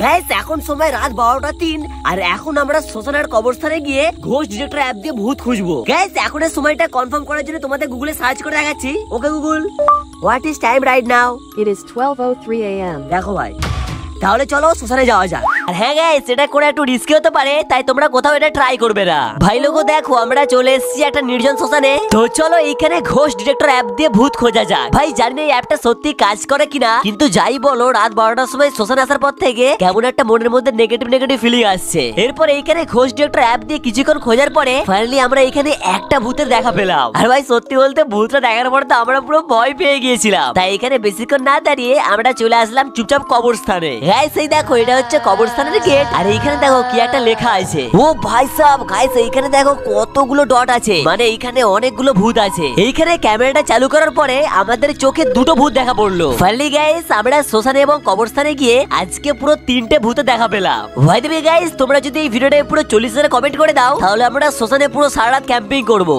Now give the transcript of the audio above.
Guys এখন সময় রাত 12:03 আর এখন আমরা শ্মশানের কবরস্থানে গিয়ে ঘোষ ডিটেক্টর অ্যাপ দিয়ে ভূত খুঁজবো। গাইস এখন এর সময়টা কনফার্ম করার জন্য তোমাদের গুগলে সার্চ করে দেখাচ্ছি। Okay Google, what is time right now? It is 12:03 a.m. দেখো ভাই, তাহলে চলো শ্মশানে যাওয়া যাক। আর হ্যাঁ গাইস, এটা করে একটু রিস্কি হতে পারে, তাই তোমরা কোথাও এটা ট্রাই করবে না। ভাই লোগো দেখো, আমরা চলে এসেছি একটা নির্জন শ্মশানে। তো চলো এইখানে ঘোষ ডিটেক্টর অ্যাপ দিয়ে ভূত খোঁজা যাক। ভাই জানি না এই অ্যাপটা সত্যি কাজ করে কিনা, কিন্তু যাই বলো রাত 12টার সময় শ্মশানে আসার পর থেকে কেমন একটা মনের মধ্যে নেগেটিভ ফিলিং আসছে। এরপর এইখানে ঘোষ ডিটেক্টর অ্যাপ দিয়ে কিছুক্ষণ খোঁজার পরে ফাইনালি আমরা এখানে একটা ভূতের দেখা পেলাম। আর ভাই সত্যি বলতে ভূতটা দেখার পর তো আমরা পুরো ভয় পেয়ে গিয়েছিলাম। তাই এখানে বেশিক্ষণ না দাঁড়িয়ে আমরা চলে আসলাম চুপচাপ কবরস্থানে। গাইস এই দেখো, এটা হচ্ছে কবরস্থানের গেট। আর এইখানে দেখো কি একটা লেখা আছে। ও ভাই সাহেব, গাইস এইখানে দেখো কতগুলো ডট আছে, মানে এইখানে অনেকগুলো ভূত আছে। এইখানে ক্যামেরাটা চালু করার পরে আমাদের চোখে দুটো ভূত দেখা পড়লো। ফাইনালি গাইস আমরা শ্মশানে এবং কবরস্থানে গিয়ে আজকে পুরো 3টে ভূতে দেখা পেলাম। ভাই দেবে গাইস, তোমরা যদি এই ভিডিওটা পুরো 40,000 কমেন্ট করে দাও তাহলে আমরা শ্মশানে পুরো সারা রাত ক্যাম্পিং করবো।